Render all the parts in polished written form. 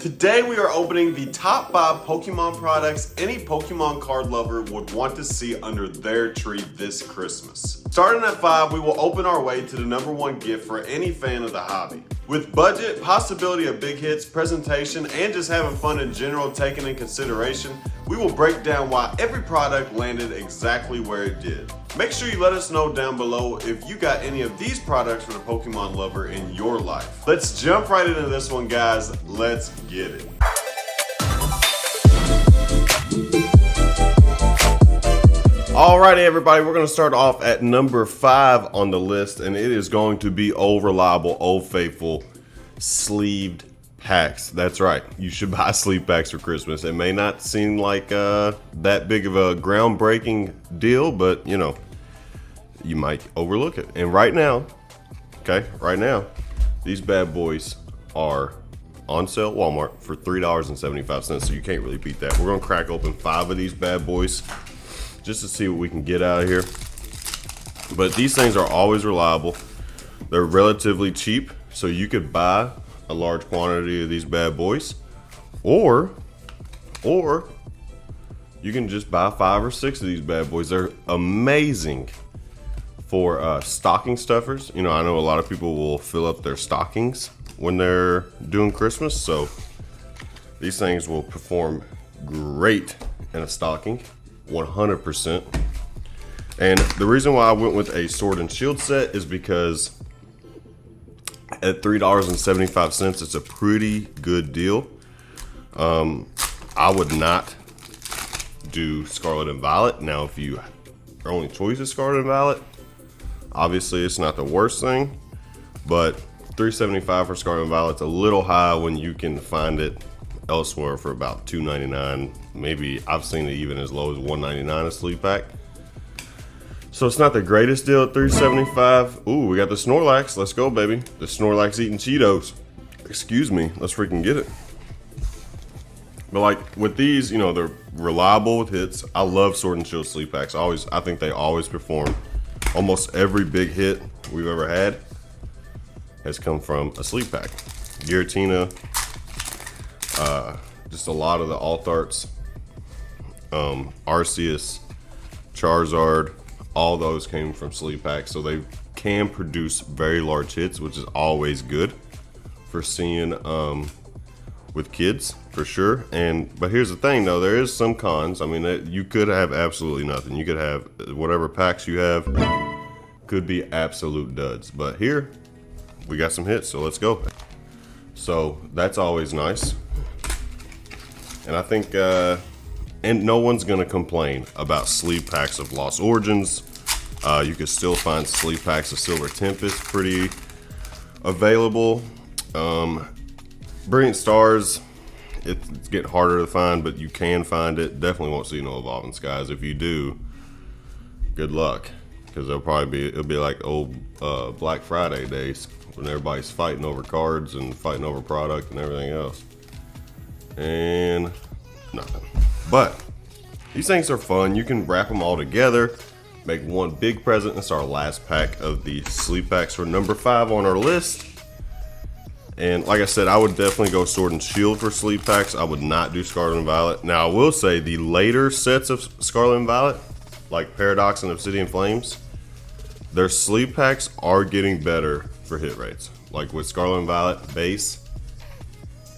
Today we are opening the top 5 Pokemon products any Pokemon card lover would want to see under their tree this Christmas. Starting at 5, we will open our way to the #1 gift for any fan of the hobby. With budget, possibility of big hits, presentation, and just having fun in general taken in consideration, we will break down why every product landed exactly where it did. Make sure you let us know down below if you got any of these products for the Pokemon lover in your life. Let's jump right into this one, guys. Let's get it. Alrighty, everybody, we're going to start off at number 5 on the list, and it is going to be Old Reliable, Old Faithful sleeved packs. That's right, you should buy sleeve packs for Christmas. It may not seem like that big of a groundbreaking deal, but you know, you might overlook it. And right now, these bad boys are on sale at Walmart for $3.75, so you can't really beat that. We're gonna crack open 5 of these bad boys just to see what we can get out of here. But these things are always reliable. They're relatively cheap, so you could buy a large quantity of these bad boys, or you can just buy 5 or 6 of these bad boys. They're amazing for stocking stuffers. You know, I know a lot of people will fill up their stockings when they're doing Christmas, so these things will perform great in a stocking, 100%. And the reason why I went with a Sword and Shield set is because at $3.75, it's a pretty good deal. I would not do Scarlet and Violet. Now, if your only choice is Scarlet and Violet, obviously it's not the worst thing, but $3.75 for Scarlet and Violet's a little high when you can find it elsewhere for about $2.99. Maybe I've seen it even as low as $1.99 a sleeve pack. So it's not the greatest deal at $3.75. Ooh, we got the Snorlax. Let's go, baby. The Snorlax eating Cheetos. Excuse me. Let's freaking get it. But like with these, you know, they're reliable with hits. I love Sword and Shield sleeve packs. I think they always perform. Almost every big hit we've ever had has come from a sleeve pack. Giratina, just a lot of the Altarts, Arceus, Charizard, all those came from sleeve packs, so they can produce very large hits, which is always good for seeing with kids for sure. But here's the thing though, there is some cons. I mean, you could have absolutely nothing. You could have whatever packs you have could be absolute duds, but here we got some hits, so let's go. So that's always nice, and I think and no one's gonna complain about sleeve packs of Lost Origins. You can still find sleeve packs of Silver Tempest pretty available. Brilliant Stars, it's getting harder to find, but you can find it. Definitely won't see no Evolving Skies. If you do, good luck, because it'll be like old Black Friday days when everybody's fighting over cards and fighting over product and everything else. And nothing. But these things are fun. You can wrap them all together, make one big present. It's our last pack of the sleeve packs for number 5 on our list. And like I said, I would definitely go Sword and Shield for sleeve packs. I would not do Scarlet and Violet. Now, I will say the later sets of Scarlet and Violet, like Paradox and Obsidian Flames, their sleeve packs are getting better for hit rates. Like with Scarlet and Violet base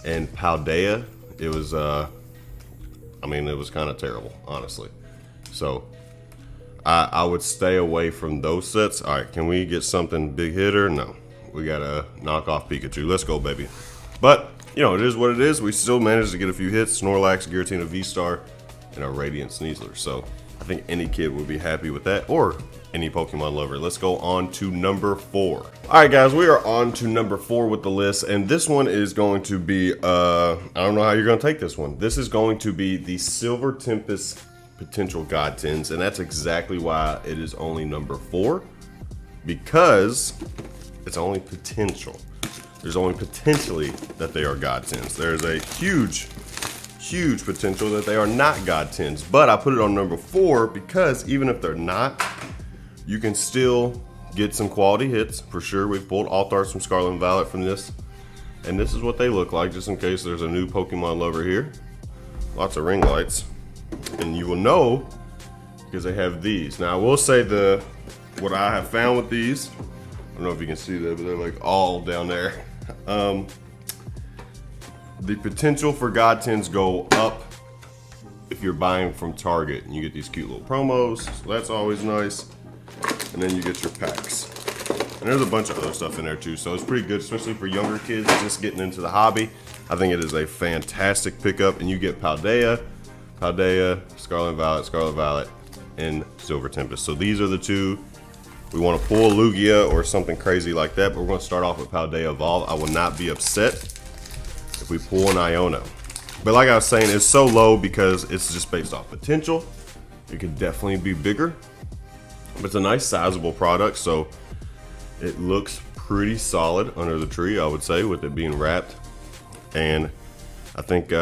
and Paldea, it was it was kind of terrible, honestly. So I would stay away from those sets. All right, can we get something big hitter? No, we gotta knock off Pikachu. Let's go, baby. But you know, it is what it is. We still managed to get a few hits: Snorlax, Giratina, V-Star, and a Radiant Sneasler. So I think any kid would be happy with that, or any Pokemon lover. Let's go on to number 4. All right, guys, we are on to number 4 with the list, and this one is going to be, I don't know how you're gonna take this one. This is going to be the Silver Tempest Potential God Tins, and that's exactly why it is only number 4, because it's only potential. There's only potentially that they are God Tins. There's a huge potential that they are not God Tins, but I put it on number 4 because even if they're not, you can still get some quality hits for sure. We've pulled Altarts from Scarlet and Violet from this. And this is what they look like, just in case there's a new Pokemon lover here. Lots of ring lights. And you will know because they have these. Now I will say what I have found with these, I don't know if you can see that, but they're like all down there. The potential for God Tins go up if you're buying from Target, and you get these cute little promos, so that's always nice. And then you get your packs. And there's a bunch of other stuff in there too, so it's pretty good, especially for younger kids just getting into the hobby. I think it is a fantastic pickup, and you get Paldea, Scarlet Violet, and Silver Tempest. So these are the two. We want to pull Lugia or something crazy like that, but we're going to start off with Paldea Evolve. I will not be upset if we pull an Iono. But like I was saying, it's so low because it's just based off potential. It could definitely be bigger, but it's a nice sizable product, so it looks pretty solid under the tree, I would say, with it being wrapped. And I think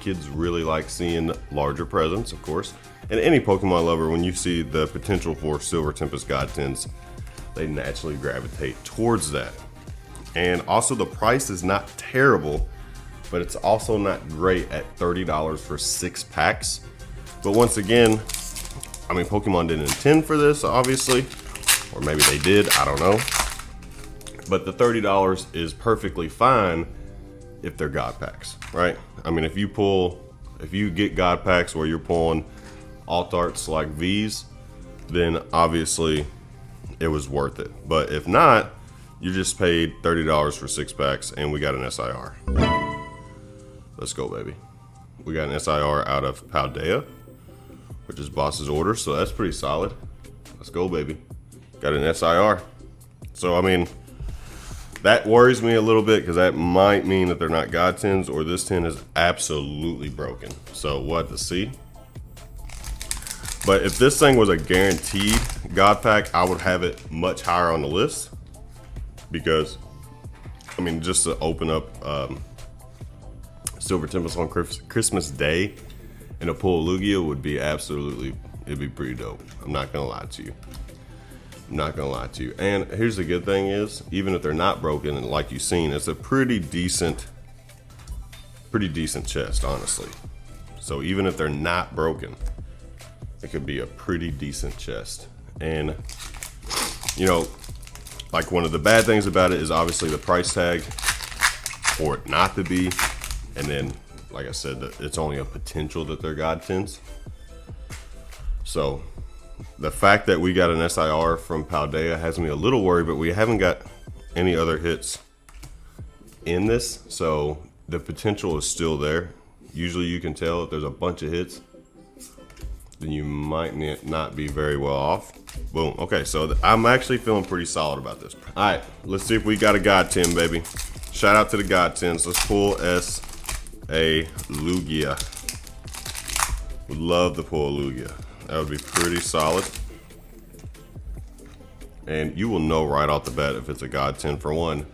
kids really like seeing larger presents, of course. And any Pokemon lover, when you see the potential for Silver Tempest God Tins, they naturally gravitate towards that. And also the price is not terrible, but it's also not great at $30 for 6 packs. But once again, I mean, Pokemon didn't intend for this, obviously, or maybe they did, I don't know. But the $30 is perfectly fine if they're God packs, right? I mean, if you get God packs where you're pulling alt arts like V's, then obviously it was worth it. But if not, you just paid $30 for 6 packs, and we got an SIR. Let's go, baby. We got an SIR out of Paldea, which is Boss's order, so that's pretty solid. Let's go, baby. Got an SIR. So, I mean, that worries me a little bit because that might mean that they're not God Tins, or this tin is absolutely broken. So we'll have to see. But if this thing was a guaranteed God pack, I would have it much higher on the list. Because, I mean, just to open up Silver Tempest on Christmas Day and a pull Lugia would be it'd be pretty dope. I'm not gonna lie to you. And here's the good thing is, even if they're not broken, and like you've seen, it's a pretty decent chest, honestly. So even if they're not broken, it could be a pretty decent chest. And, you know, like, one of the bad things about it is obviously the price tag, for it not to be. And then, like I said, it's only a potential that they're God Tins. So the fact that we got an SIR from Paldea has me a little worried, but we haven't got any other hits in this. So the potential is still there. Usually you can tell if there's a bunch of hits, then you might not be very well off. Boom. Okay, so I'm actually feeling pretty solid about this. All right, let's see if we got a God Tin, baby. Shout out to the God Tins. Let's pull a Lugia. Would love to pull a Lugia. That would be pretty solid. And you will know right off the bat if it's a God Tin. For one,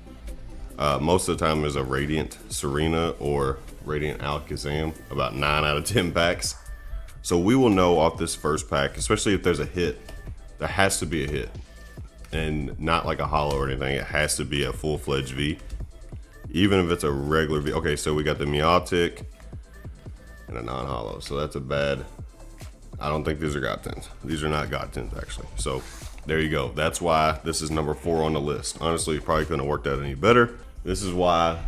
most of the time there's a Radiant Serena or Radiant Alakazam, about 9 out of 10 packs. So we will know off this first pack, especially if there's a hit. There has to be a hit, and not like a holo or anything. It has to be a full-fledged V, even if it's a regular V. Okay, so we got the Meowtic and a non-holo. So that's a bad. I don't think these are God Tins. These are not God Tins, actually. So there you go. That's why this is number 4 on the list. Honestly, it probably couldn't have worked out any better. This is why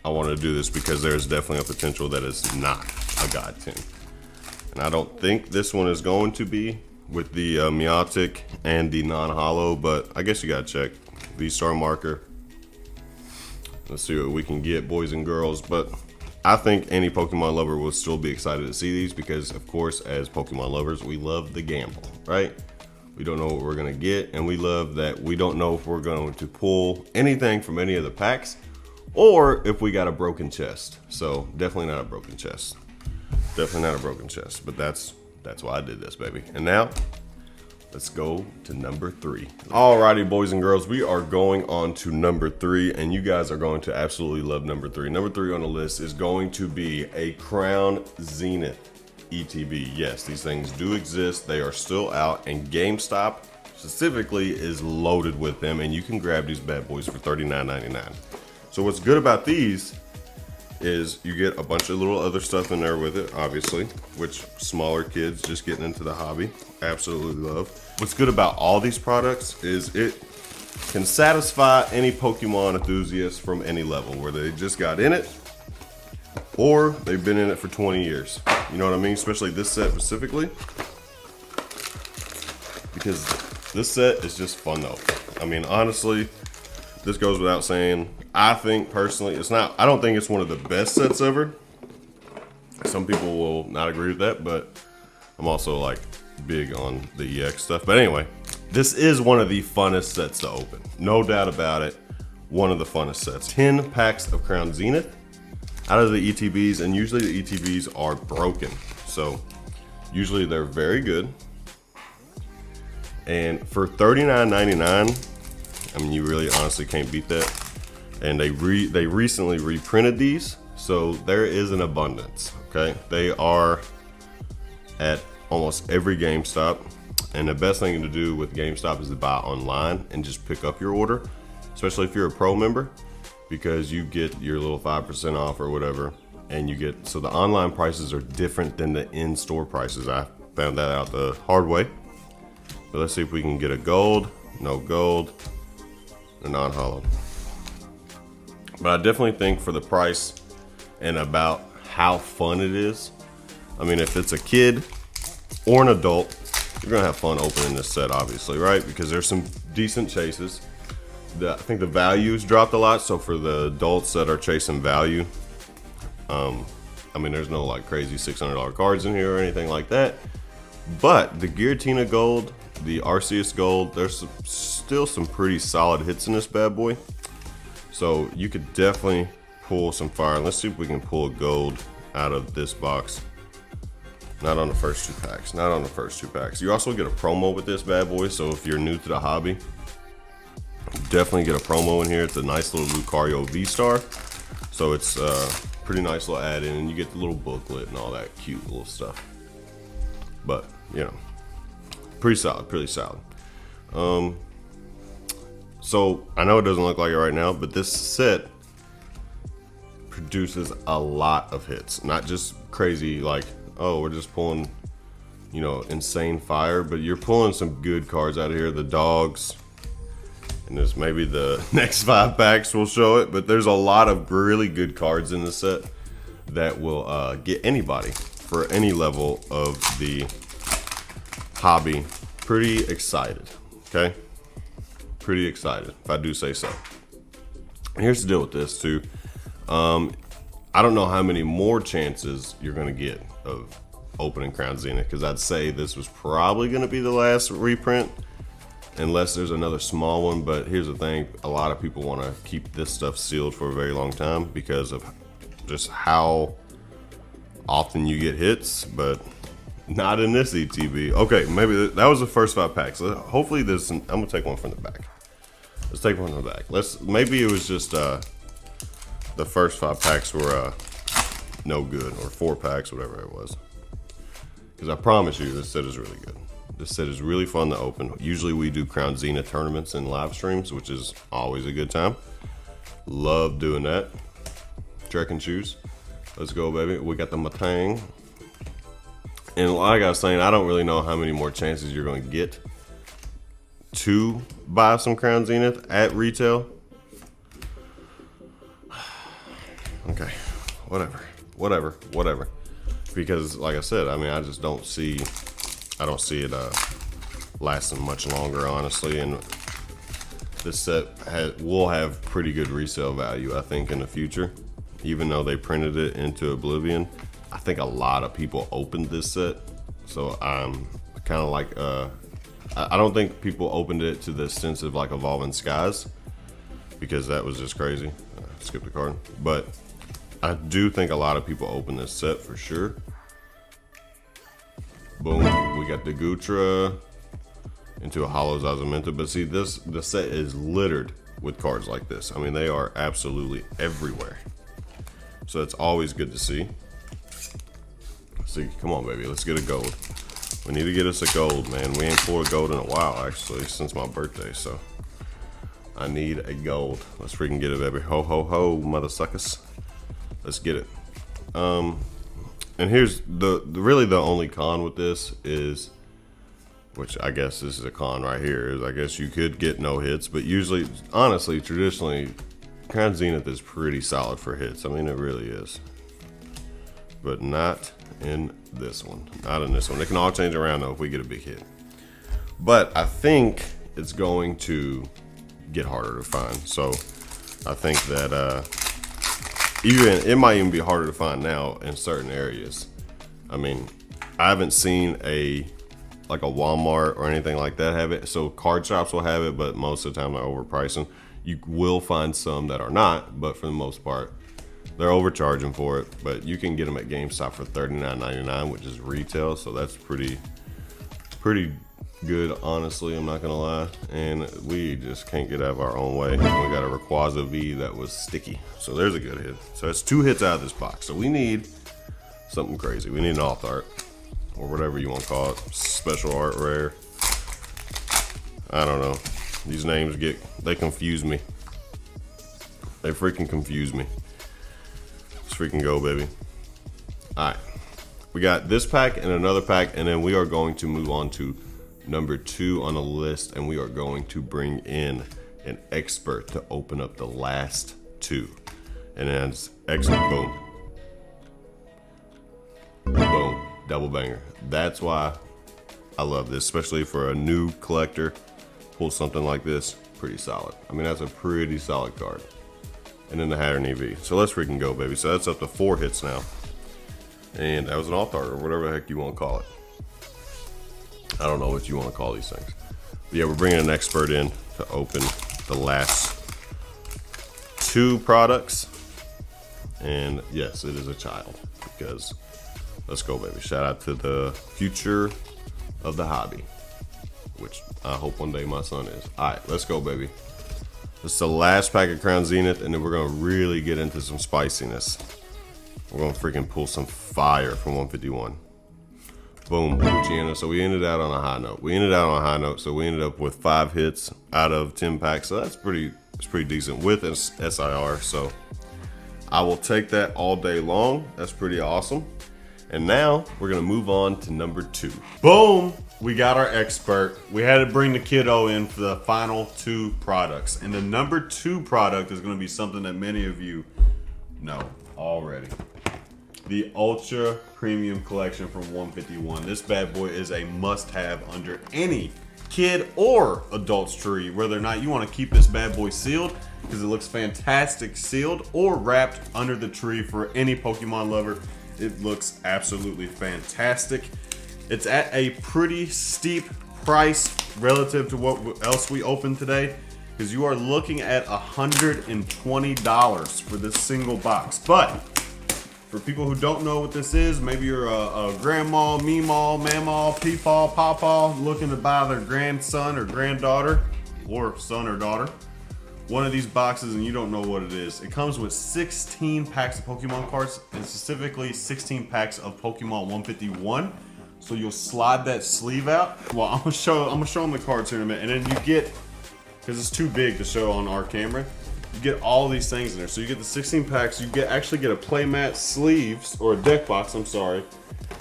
I wanted to do this, because there's definitely a potential that it's not a God Tin. And I don't think this one is going to be with the Meowtic and the non-holo, but I guess you gotta check. V-Star marker. Let's see what we can get, boys and girls. But I think any Pokemon lover will still be excited to see these because, of course, as Pokemon lovers, we love the gamble, right? We don't know what we're gonna get, and we love that we don't know if we're going to pull anything from any of the packs or if we got a broken chest. So definitely not a broken chest. Definitely not a broken chest, but that's why I did this, baby. And now, let's go to number 3. Alrighty, boys and girls, we are going on to number 3, and you guys are going to absolutely love number 3. Number 3 on the list is going to be a Crwon Zenith ETB. Yes, these things do exist. They are still out, and GameStop specifically is loaded with them, and you can grab these bad boys for $39.99. So what's good about these is you get a bunch of little other stuff in there with it, obviously, which smaller kids just getting into the hobby absolutely love. What's good about all these products is it can satisfy any Pokemon enthusiast from any level, where they just got in it or they've been in it for 20 years. You know what I mean? Especially this set specifically, because this set is just fun though. I mean, honestly, this goes without saying. I think personally, I don't think it's one of the best sets ever. Some people will not agree with that, but I'm also like big on the EX stuff. But anyway, this is one of the funnest sets to open. No doubt about it. One of the funnest sets. 10 packs of Crwon Zenith out of the ETBs, and usually the ETBs are broken. So usually they're very good. And for $39.99, I mean, you really honestly can't beat that. And they recently reprinted these, so there is an abundance, okay? They are at almost every GameStop, and the best thing to do with GameStop is to buy online and just pick up your order, especially if you're a pro member, because you get your little 5% off or whatever, and you get, so the online prices are different than the in-store prices. I found that out the hard way. But let's see if we can get a gold, no gold, a non-hollow. But I definitely think for the price and about how fun it is, I mean, if it's a kid or an adult, you're gonna have fun opening this set, obviously, right? Because there's some decent chases. I think the value's dropped a lot, so for the adults that are chasing value, I mean, there's no like crazy $600 cards in here or anything like that. But the Giratina Gold, the Arceus Gold, there's still some pretty solid hits in this bad boy. So you could definitely pull some fire. Let's see if we can pull a gold out of this box. Not on the first two packs. Not on the first two packs. You also get a promo with this bad boy. So if you're new to the hobby, definitely get a promo in here. It's a nice little Lucario V-Star. So it's a pretty nice little add-in. And you get the little booklet and all that cute little stuff. But, you know, pretty solid, pretty solid. So I know it doesn't look like it right now, but this set produces a lot of hits. Not just crazy like, oh, we're just pulling, you know, insane fire, but you're pulling some good cards out of here. The dogs, and there's maybe the next 5 packs will show it, but there's a lot of really good cards in this set that will get anybody for any level of the hobby pretty excited, okay? Pretty excited, if I do say so. And here's the deal with this too. I don't know how many more chances you're gonna get of opening Crwon Zenith, because I'd say this was probably gonna be the last reprint, unless there's another small one. But here's the thing, a lot of people wanna keep this stuff sealed for a very long time because of just how often you get hits, but not in this ETB. Okay, maybe that was the first 5 packs. Hopefully this, I'm gonna take one from the back. Let's take one from the back. Maybe it was just the first 5 packs were no good, or 4 packs, whatever it was. Because I promise you, this set is really good. This set is really fun to open. Usually we do Crwon Zenith tournaments and live streams, which is always a good time. Love doing that. Trek and choose. Let's go, baby. We got the Matang. And like I was saying, I don't really know how many more chances you're going to get to buy some Crwon Zenith at retail. Okay, whatever. Because like I said, I mean, I just don't see it lasting much longer, honestly. And this set will have pretty good resale value, I think, in the future. Even though they printed it into Oblivion, I think a lot of people opened this set. So I'm kind of like, I don't think people opened it to the extent of like Evolving Skies, because that was just crazy. Skip the card. But I do think a lot of people open this set for sure. Boom, we got the Gutra into a Hollow Zazamenta. But see, the set is littered with cards like this. I mean, they are absolutely everywhere. So it's always good to see. See, come on, baby, let's get a gold. We need to get us a gold, man. We ain't pulled a gold in a while, actually, since my birthday. So I need a gold. Let's freaking get it, baby. Ho, ho, ho, mother suckers. Let's get it. And here's really the only con with this is, which I guess this is a con right here, is I guess you could get no hits, but usually, honestly, traditionally, Crwon Zenith is pretty solid for hits. I mean, it really is. But not in this one. Not in this one. It can all change around though if we get a big hit. But I think it's going to get harder to find. So I think that it might even be harder to find now in certain areas. I mean, I haven't seen like a Walmart or anything like that have it. So card shops will have it, but most of the time they're overpricing. You will find some that are not, but for the most part, they're overcharging for it. But you can get them at GameStop for $39.99, which is retail. So that's pretty good, honestly. I'm not gonna lie. And we just can't get out of our own way. We got a Rayquaza V that was sticky. So there's a good hit. So that's 2 hits out of this box. So we need something crazy. We need an alt art or whatever you want to call it. Special art rare. I don't know. These names they confuse me. They freaking confuse me. Let's freaking go, baby. All right. We got this pack and another pack, and then we are going to move on to number 2 on the list, and we are going to bring in an expert to open up the last 2. And then it's expert, boom. Boom. Double banger. That's why I love this, especially for a new collector. Pull something like this, pretty solid. I mean, that's a pretty solid card. And then the Hattern EV. So let's freaking go, baby. So that's up to 4 hits now. And that was an alt art, or whatever the heck you want to call it. I don't know what you want to call these things. But yeah, we're bringing an expert in to open the last 2 products. And yes, it is a child, because let's go, baby. Shout out to the future of the hobby, which I hope one day my son is. All right, let's go, baby. This is the last pack of Crwon Zenith, and then we're gonna really get into some spiciness. We're gonna freaking pull some fire from 151. Boom, Luciana. So we ended out on a high note. So we ended up with 5 hits out of 10 packs. So it's pretty decent with an SIR. So I will take that all day long. That's pretty awesome. And now we're gonna move on to number 2. Boom, we got our expert. We had to bring the kiddo in for the final 2 products. And the number 2 product is gonna be something that many of you know already. The Ultra Premium Collection from 151. This bad boy is a must-have under any kid or adult's tree, whether or not you want to keep this bad boy sealed, because it looks fantastic sealed, or wrapped under the tree for any Pokemon lover. It looks absolutely fantastic. It's at a pretty steep price relative to what else we opened today, because you are looking at $120 for this single box. But for people who don't know what this is, maybe you're a grandma, meemaw, mamaw, peepaw, pawpaw looking to buy their grandson or granddaughter, or son or daughter, one of these boxes, and you don't know what it is. It comes with 16 packs of Pokemon cards, and specifically 16 packs of Pokemon 151. So you'll slide that sleeve out. Well, I'm gonna show them the cards here in a minute, and then you get, because it's too big to show on our camera, you get all these things in there. So you get the 16 packs, you actually get a playmat sleeves, or a deck box, I'm sorry,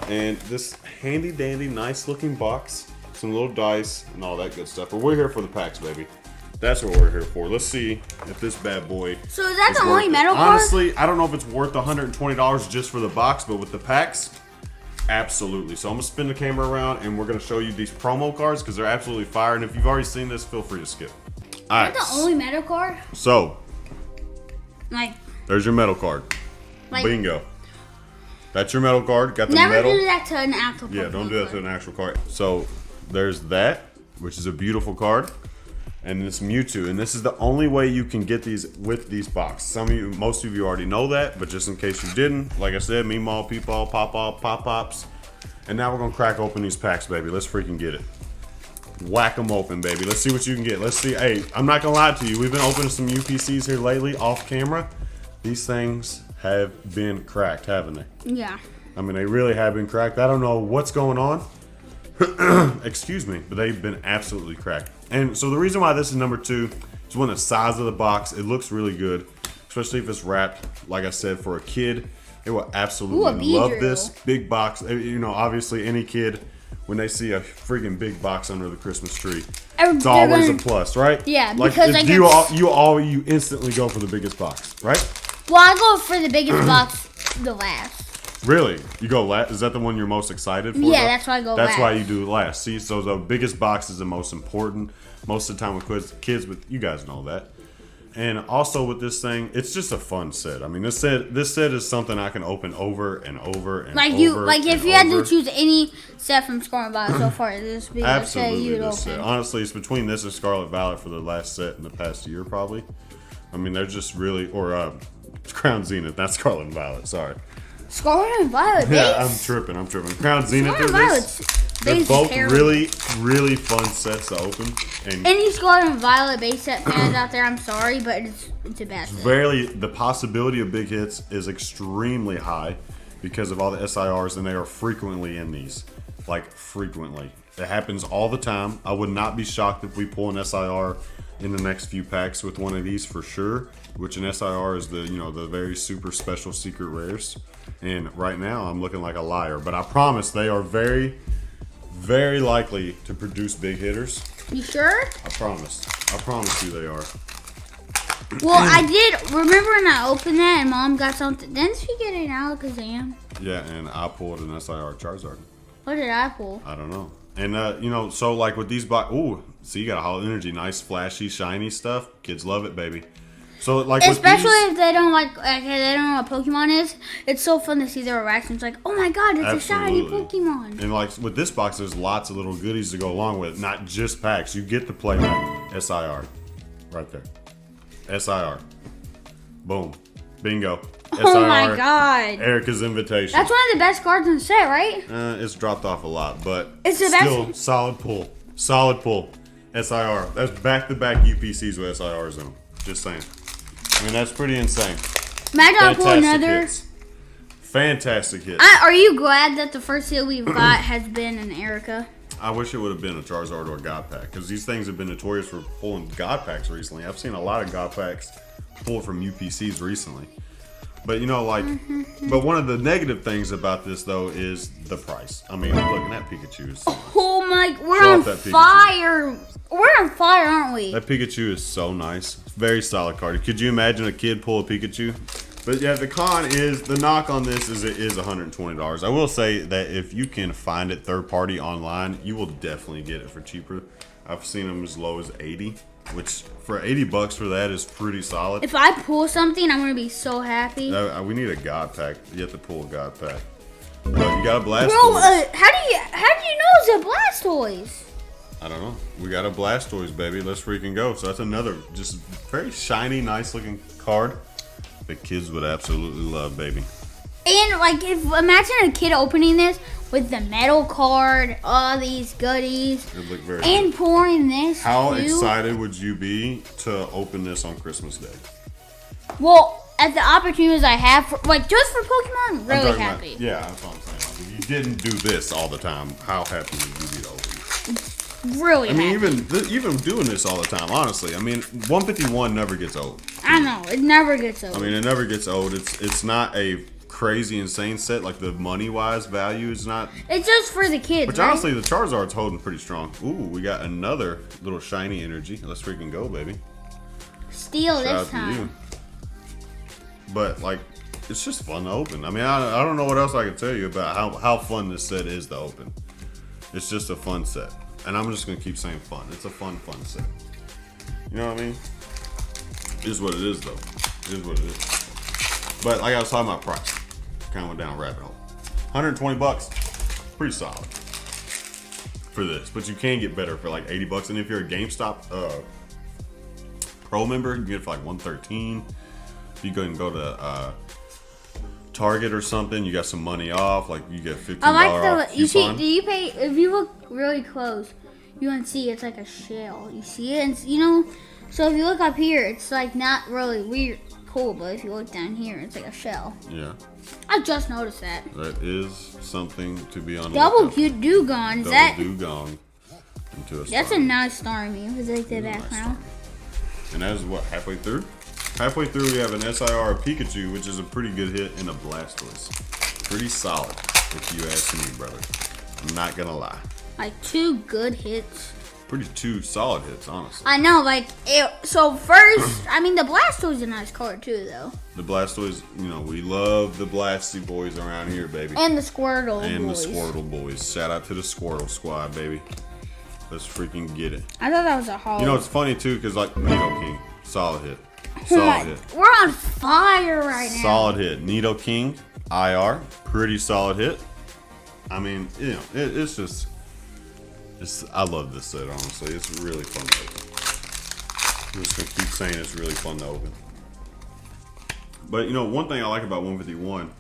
and this handy dandy nice looking box, some little dice and all that good stuff. But we're here for the packs, baby. That's what we're here for. Let's see if this bad boy So is that the only metal card? Honestly, I don't know if it's worth $120 just for the box, but with the packs, absolutely. So I'm gonna spin the camera around and we're gonna show you these promo cards, because they're absolutely fire. And if you've already seen this, feel free to skip. All right. Is that the only metal card? So, like, there's your metal card. like Bingo. That's your metal card. Got the never metal. do that to an actual Pokemon. Yeah, don't do that to an actual card. So there's that, which is a beautiful card, and this Mewtwo. And this is the only way you can get these with these boxes. Most of you already know that, but just in case you didn't, like I said, Meemaw, Peepaw, Pop-Pop, Pop-Pops. And now we're gonna crack open these packs, baby. Let's freaking get it. Whack them open, baby. Let's see what you can get. Let's see. Hey, I'm not gonna lie to you. We've been opening some UPCs here lately off camera. These things have been cracked, haven't they? Yeah. I mean, they really have been cracked. I don't know what's going on. Excuse me, but they've been absolutely cracked. And so the reason why this is number 2 Just want the size of the box. It looks really good, especially if it's wrapped. Like I said, for a kid, they will absolutely love this big box. You know, obviously any kid, when they see a freaking big box under the Christmas tree, it's always a plus, right? Yeah, like because you instantly go for the biggest box, right? Well, I go for the biggest box the last. Really? You go last? Is that the one you're most excited for? Yeah, that's why I go last. That's why you do last. See, so the biggest box is the most important. Most of the time with kids, you guys know that. And also with this thing, it's just a fun set. I mean, this set is something I can open over and over and over. If you had to choose any set from Scarlet Violet so far, this would be the set you'd open. Set. Honestly, it's between this and Scarlet Violet for the last set in the past year, probably. I mean, they're just really, Crown Zenith, not Scarlet and Violet. Sorry. Scarlet and Violet. Yeah, I'm tripping. Crown Zenith is this. They're both really, really fun sets to open. And any Scarlet and Violet base set fans out there, I'm sorry, but it's a bad set. The possibility of big hits is extremely high because of all the SIRs, and they are frequently in these. Like, frequently. It happens all the time. I would not be shocked if we pull an SIR in the next few packs with one of these for sure, which an SIR is the very super special secret rares. And right now I'm looking like a liar, but I promise they are very, very likely to produce big hitters. You sure? I promise you they are. Well, I did remember when I opened that and Mom got something. Didn't she get an Alakazam? Yeah, and I pulled an SIR Charizard. What did I pull? I don't know. And so like with these see, you got a Hollow Energy, nice flashy shiny stuff. Kids love it, baby. So like especially if they don't they don't know what Pokemon is, it's so fun to see their reactions. Like, oh my god, it's a shiny Pokemon. And like with this box, there's lots of little goodies to go along with it, not just packs. You get to play that SIR, right there. SIR, boom, bingo. Oh my god, Erica's Invitation. That's one of the best cards in the set, right? It's dropped off a lot, but it's still best. Solid pull. SIR. That's back-to-back UPCs with SIRs in them. Just saying. I mean, that's pretty insane. Imagine I pull another. Fantastic hits. Are you glad that the first hit we've got has been an Erica? I wish it would have been a Charizard or a God Pack, because these things have been notorious for pulling God Packs recently. I've seen a lot of God Packs pull from UPCs recently. But but one of the negative things about this though is the price. I mean, look at that Pikachu. Oh my, we're on fire. We're on fire, aren't we? That Pikachu is so nice. Very solid card. Could you imagine a kid pull a Pikachu? But yeah, the knock on this is it is $120. I will say that if you can find it third party online, you will definitely get it for cheaper. I've seen them as low as 80, which for $80 for that is pretty solid. If I pull something, I'm gonna be so happy. We need a God Pack. You have to pull a God Pack. But you got a Blastoise. Bro, how do you know it's a Blastoise? I don't know. We got a Blastoise, baby. Let's freaking go. So that's another just very shiny, nice looking card that kids would absolutely love, baby. And like, imagine a kid opening this with the metal card, all these goodies, It'd look very and good. pouring this. How too. excited would you be to open this on Christmas Day? Well, at the opportunities I have, just for Pokemon, really happy. Yeah, that's what I'm saying. Like, if you didn't do this all the time, how happy would you be to open this? Really happy. I mean, even doing this all the time, honestly. I mean, 151 never gets old. I know, it never gets old. I mean, it never gets old. It's not a crazy insane set. Like the money-wise value is not. It's just for the kids. Which honestly, the Charizard's holding pretty strong. Ooh, we got another little shiny energy. Let's freaking go, baby. Steal Shout out this time. to you. But like, it's just fun to open. I mean, I don't know what else I can tell you about how fun this set is to open. It's just a fun set. And I'm just gonna keep saying fun. It's a fun set. You know what I mean? It is what it is, though. It is what it is. But like I was talking about price, kind of went down a rabbit hole. $120, pretty solid for this. But you can get better for like $80. And if you're a GameStop Pro member, you can get it for like $113. If you go to Target or something, you got some money off, like you get $15 I like off. you see, do you pay, if you look really close, you can see it's like a shell. You see it, and so if you look up here, it's like not really weird, cool, but if you look down here, it's like a shell. Yeah. I just noticed that. That is something to be on the Double lookout for. Dugong. Double Dugong into a That's star. a nice Starmie with like the background. And that is what, halfway through? Halfway through, we have an SIR, a Pikachu, which is a pretty good hit, and a Blastoise. Pretty solid, if you ask me, brother. I'm not gonna lie. Like 2 good hits. Pretty 2 solid hits, honestly. I know, like, so first, I mean, the Blastoise is a nice card too, though. The Blastoise, you know, we love the Blasty boys around here, baby. And the Squirtle And boys. the Squirtle boys. Shout out to the Squirtle squad, baby. Let's freaking get it. I thought that was a hard. You know, it's funny, too, because, like, Nidoking, solid hit. Solid hit. We're on fire right now. Solid hit. Nidoking, IR, pretty solid hit. I mean, you know, it's just... I love this set, honestly. It's really fun to open. I'm just going to keep saying it's really fun to open. But, you know, one thing I like about 151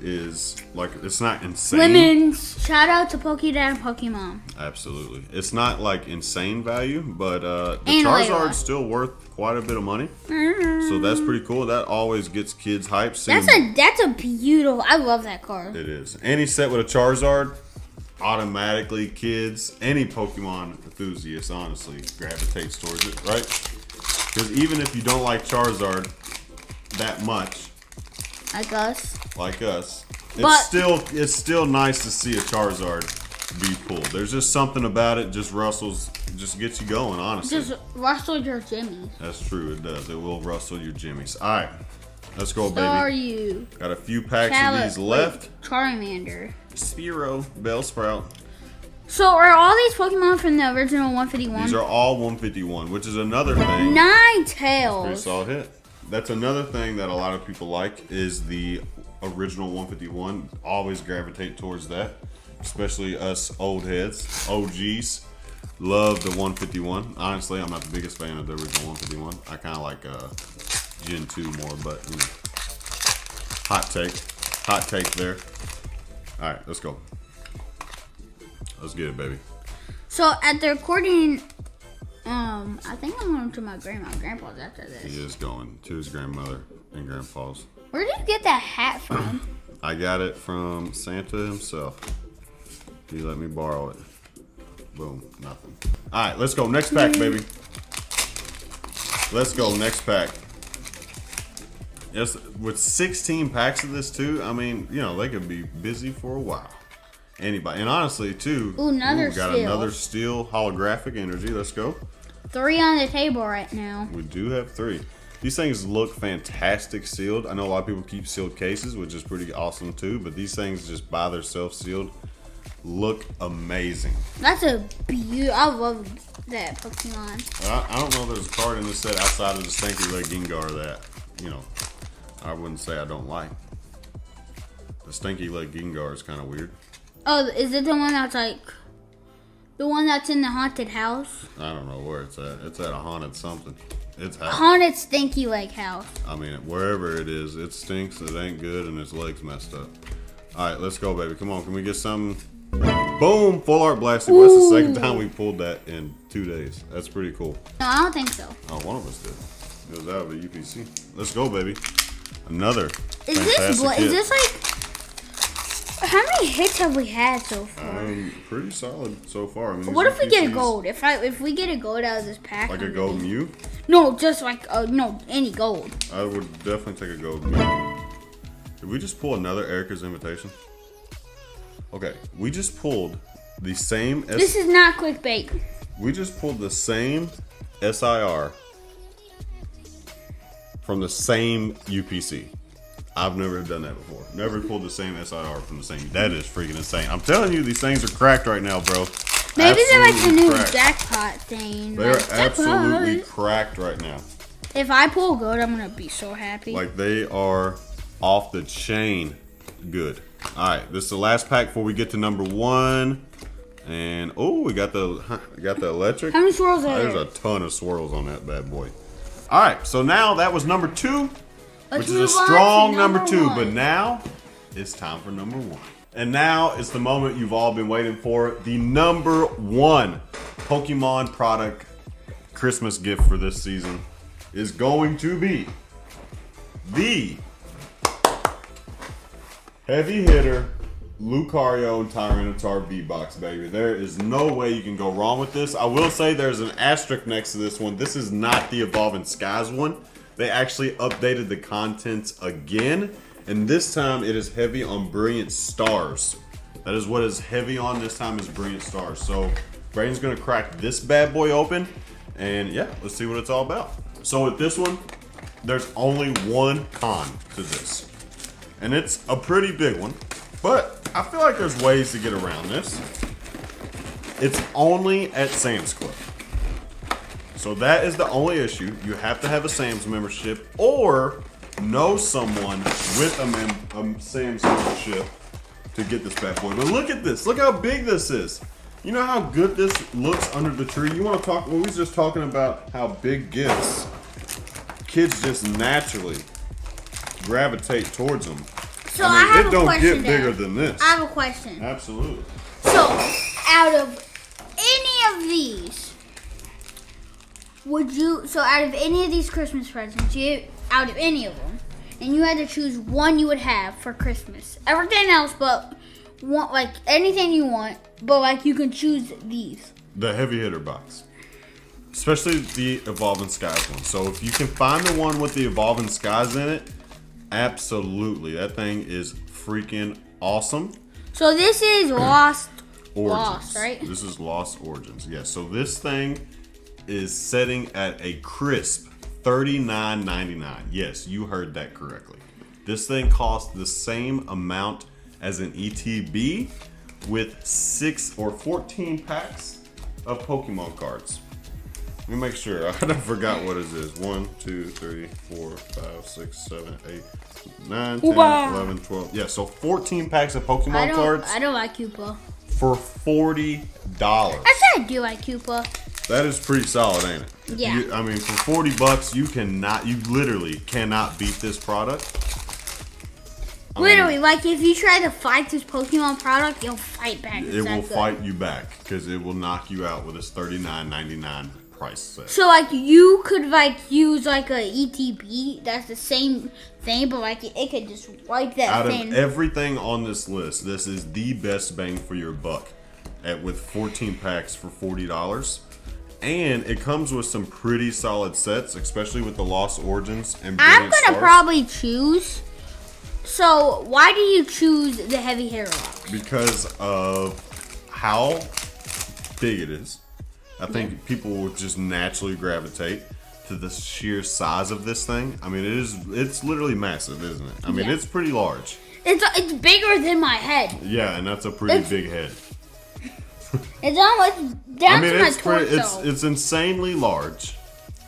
is, like, it's not insane. Lemons. Shout out to Pokédad and Pokemon. Absolutely. It's not, like, insane value, but the And Charizard's still worth quite a bit of money. So that's pretty cool. That always gets kids hyped. That's a beautiful. I love that card. It is. Any set with a Charizard, automatically kids, any Pokemon enthusiast, honestly, gravitates towards it, right? Because even if you don't like Charizard that much, Like us. it's still nice to see a Charizard be pulled. There's just something about it, just gets you going, honestly. Just rustle your jimmies. That's true, it does. It will rustle your jimmies. All right, let's go, baby. Are you? Got a few packs of these left. Charmander. Spearow, Bellsprout. So are all these Pokemon from the original 151? These are all 151, which is another thing. Ninetales. Pretty solid hit. That's another thing that a lot of people like is the original 151. Always gravitate towards that, especially us old heads, OGs. Love the 151. Honestly, I'm not the biggest fan of the original 151. I kind of like Gen 2 more, but you know, hot take there. All right, let's go. Let's get it, baby. So at the recording, I think I'm going to my grandma and grandpa's after this. He is going to his grandmother and grandpa's. Where did you get that hat from? I got it from Santa himself. He let me borrow it. Boom, nothing. All right, let's go. Next pack, baby. Let's go. Next pack. Yes, with 16 packs of this too. I mean, you know, they could be busy for a while. Anybody, and honestly, too. Got another steel holographic energy. Let's go. 3 on the table right now. We do have 3. These things look fantastic sealed. I know a lot of people keep sealed cases, which is pretty awesome too. But these things just by themselves sealed look amazing. That's a beautiful. I love that Pokemon. I don't know if there's a card in this set outside of the Stinky Leg Gengar that, you know, I wouldn't say I don't like. The Stinky Leg Gengar is kind of weird. Oh, is it the one that's like the one that's in the haunted house? I don't know where it's at. It's at a haunted something. It's haunted Stinky Leg house. I mean, wherever it is, it stinks. It ain't good, and its legs messed up. All right, let's go, baby. Come on, can we get some? Boom! Full art Blasty. Well, that's the second time we pulled that in 2 days. That's pretty cool. No, I don't think so. Oh, one of us did. It was out of a UPC. Let's go, baby. Another. Is this like? How many hits have we had so far? Pretty solid so far. I mean, what if we get a gold? If we get a gold out of this pack, like a gold Mew? No, just like no, any gold. I would definitely take a gold Mew. Did we just pull another Erica's Invitation? Okay, we just pulled the same. This is not clickbait. We just pulled the same SIR from the same UPC. I've never done that before. Never pulled the same SIR from the same. That is freaking insane. I'm telling you, these things are cracked right now, bro. Maybe they're like the new jackpot thing. They're like, absolutely cracked right now. If I pull gold, I'm gonna be so happy. Like they are off the chain good. All right, this is the last pack before we get to number 1. And oh, we got the electric. How many swirls are there? There's a ton of swirls on that bad boy. All right, so now that was number 2. Which is a strong number 2, but now it's time for number 1. And now it's the moment you've all been waiting for. The number 1 Pokemon product Christmas gift for this season is going to be the heavy hitter Lucario Tyranitar V-Box, baby. There is no way you can go wrong with this. I will say there's an asterisk next to this one. This is not the Evolving Skies one. They actually updated the contents again, and this time it is heavy on Brilliant Stars. That is what is heavy on this time, is Brilliant Stars. So Braden's gonna crack this bad boy open, and yeah, let's see what it's all about. So with this one, there's only one con to this, and it's a pretty big one, but I feel like there's ways to get around this. It's only at Sam's Club. So that is the only issue. You have to have a Sam's membership or know someone with a Sam's membership to get this bad boy. But look at this. Look how big this is. You know how good this looks under the tree? You want to talk? Well, we was just talking about how big gifts, kids just naturally gravitate towards them. So I have it a don't question get bigger than this. I have a question. Absolutely. So, out of any of these, out of any of these Christmas presents, out of any of them, and you had to choose one you would have for Christmas, everything else but one, like anything you want, but like you can choose these. The heavy hitter box. Especially the Evolving Skies one. So if you can find the one with the Evolving Skies in it, absolutely. That thing is freaking awesome. So this is Lost Origins. right? This is Lost Origins. Yes. So this thing is setting at a crisp $39.99. Yes, you heard that correctly. This thing costs the same amount as an ETB with 6 or 14 packs of Pokemon cards. Let me make sure. I forgot what it is. 1, 2, 3, 4, 5, 6, 7, 8, 9, 10, 11, 12. Yeah, so 14 packs of Pokemon cards. I don't like Koopa. For $40. Actually, I do like Koopa. That is pretty solid, ain't it? Yeah. I mean, for $40, you literally cannot beat this product. Literally, like if you try to fight this Pokemon product, you'll fight back. It will fight you back because it will knock you out with this $39.99 price set. So like you could like use like a ETB that's the same thing, but like it could just wipe that Out thing. of everything on this list, this is the best bang for your buck with 14 packs for $40. And it comes with some pretty solid sets, especially with the Lost Origins and Brilliant I'm gonna Stars. probably choose. So why do you choose the heavy hitter box? Because of how big it is. I think people will just naturally gravitate to the sheer size of this thing. I mean, it's literally massive, isn't it? I mean, it's pretty large. It's bigger than my head. Yeah, and that's a pretty big head. It's almost down to my torso. It's insanely large.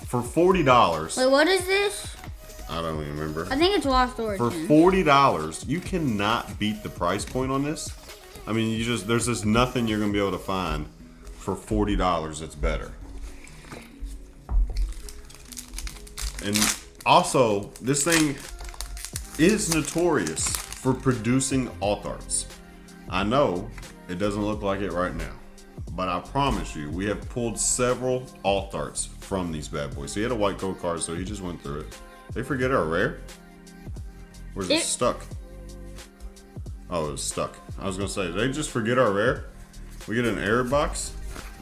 For $40. Wait, what is this? I don't even remember. I think it's Lost For Origin. $40, you cannot beat the price point on this. I mean, there's just nothing you're gonna be able to find for $40 that's better. And also, this thing is notorious for producing alt arts. I know it doesn't look like it right now, but I promise you, we have pulled several alt arts from these bad boys. So he had a white code card, so he just went through it. They forget our rare? Or is it stuck? Oh, it was stuck. I was gonna say, did they just forget our rare? We get an error box.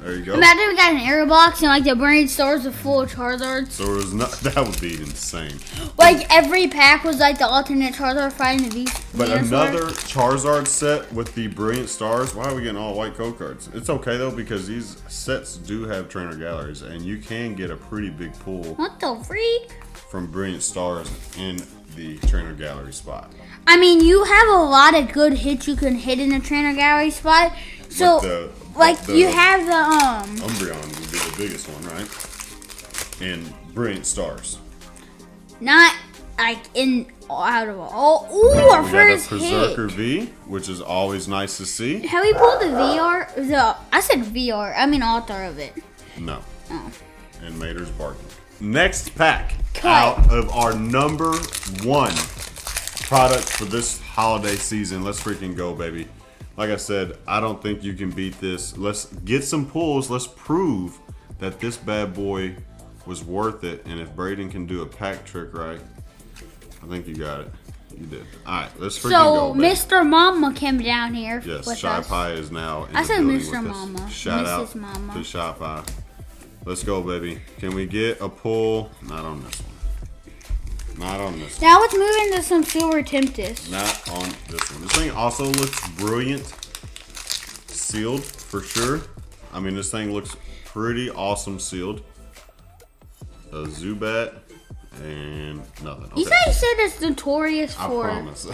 There you go. Imagine we got an error box and like the brain stores are full of Charizards. So it was not. That would be insane. Like every pack was like the alternate Charizard fighting the V. But another Charizard set with the Brilliant Stars. Why are we getting all white code cards? It's okay though because these sets do have trainer galleries, and you can get a pretty big pull. What the freak? From Brilliant Stars in the trainer gallery spot. I mean, you have a lot of good hits you can hit in the trainer gallery spot. So, you have the Umbreon would be the biggest one, right? And Brilliant Stars. Not like out of all. Ooh, our first hit. We got a Berserker V, which is always nice to see. Have we pulled the VR? I said VR. I mean author of it. No. Oh. And Mater's barking. Next pack out of our number 1 product for this holiday season. Let's freaking go, baby. Like I said, I don't think you can beat this. Let's get some pulls. Let's prove that this bad boy was worth it. And if Braden can do a pack trick right, I think you got it. You did. All right, let's freaking So go, baby. Mr. Mama came down here Yes, with Shy us. Pie is now in I the said building Mr. with us. Mama. Shout Mrs. out Mama. to Shy Pie. Let's go, baby. Can we get a pull? Not on this one. Not on this one. Now let's move into some silver Tempest. Not on this one. This thing also looks brilliant. Sealed, for sure. I mean, this thing looks pretty awesome sealed. A Zubat and nothing. Okay. You guys said it's notorious I for. promise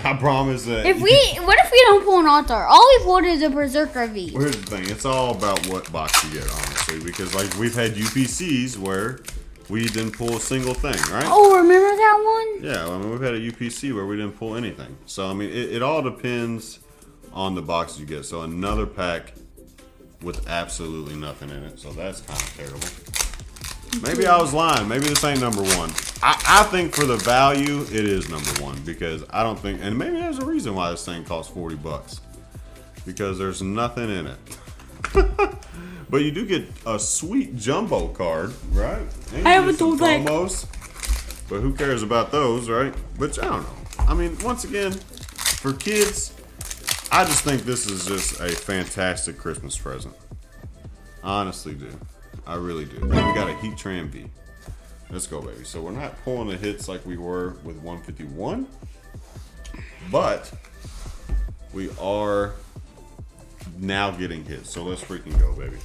that. What if we don't pull an Altar? All we pulled is a Berserker V. Well, here's the thing. It's all about what box you get, honestly. Because, like, we've had UPCs where we didn't pull a single thing, right? Oh, remember that one? Yeah, I mean, we've had a UPC where we didn't pull anything. So, I mean, it all depends on the box you get. So, another pack with absolutely nothing in it. So, that's kind of terrible. Maybe I was lying. Maybe this ain't number one. I think for the value, it is number one. Because I don't think, and maybe there's a reason why this thing costs 40 bucks. Because there's nothing in it. But you do get a sweet jumbo card, right? And I you have a get some dual deck. promos. But who cares about those, right? But I don't know. I mean, once again, for kids, I just think this is just a fantastic Christmas present. Honestly do. I really do. We got a Heat Tram V. Let's go, baby. So we're not pulling the hits like we were with 151. But we are now getting hits. So let's freaking go, baby.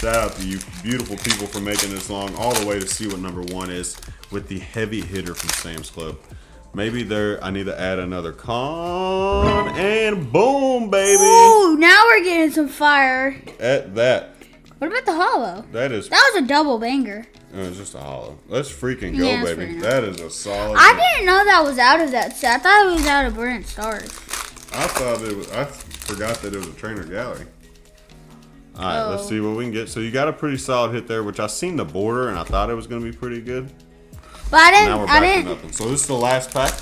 Shout out to you beautiful people for making this long all the way to see what number one is with the heavy hitter from Sam's Club. Maybe I need to add another con and boom, baby. Ooh, now we're getting some fire. At that. What about the hollow? That is That was a double banger. it's just a hollow. Let's freaking go, Yeah, it's baby. pretty That is a solid. I didn't know that was out of that set. I thought it was out of Brilliant Stars. I thought it was. I forgot that it was a trainer gallery. All right, let's see what we can get. So you got a pretty solid hit there, which I seen the border and I thought it was going to be pretty good. But I Now we're didn't. back to nothing. So this is the last pack.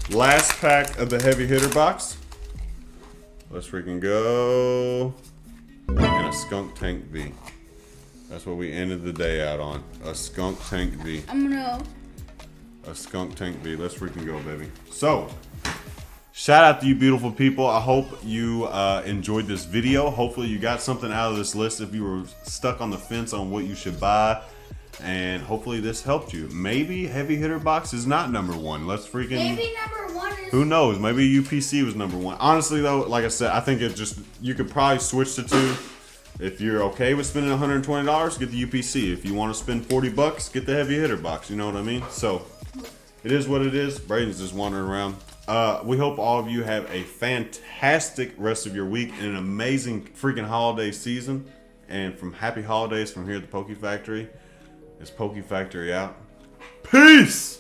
Last pack of the heavy hitter box. Let's freaking go. And a Skunk Tank V. That's what we ended the day out on. A Skunk Tank V. I'm gonna. A Skunk Tank V. Let's freaking go, baby. So, shout out to you beautiful people. I hope you enjoyed this video. Hopefully you got something out of this list if you were stuck on the fence on what you should buy. And hopefully this helped you. Maybe heavy hitter box is not number one. Let's freaking. Maybe number one is. Who knows? Maybe UPC was number one. Honestly, though, like I said, I think it just you could probably switch the two. If you're okay with spending $120, get the UPC. If you want to spend 40 bucks, get the heavy hitter box. You know what I mean? So it is what it is. Braden's just wandering around. We hope all of you have a fantastic rest of your week and an amazing freaking holiday season. And from happy holidays from here at the Poke Factory. It's Poke Factory out. Peace!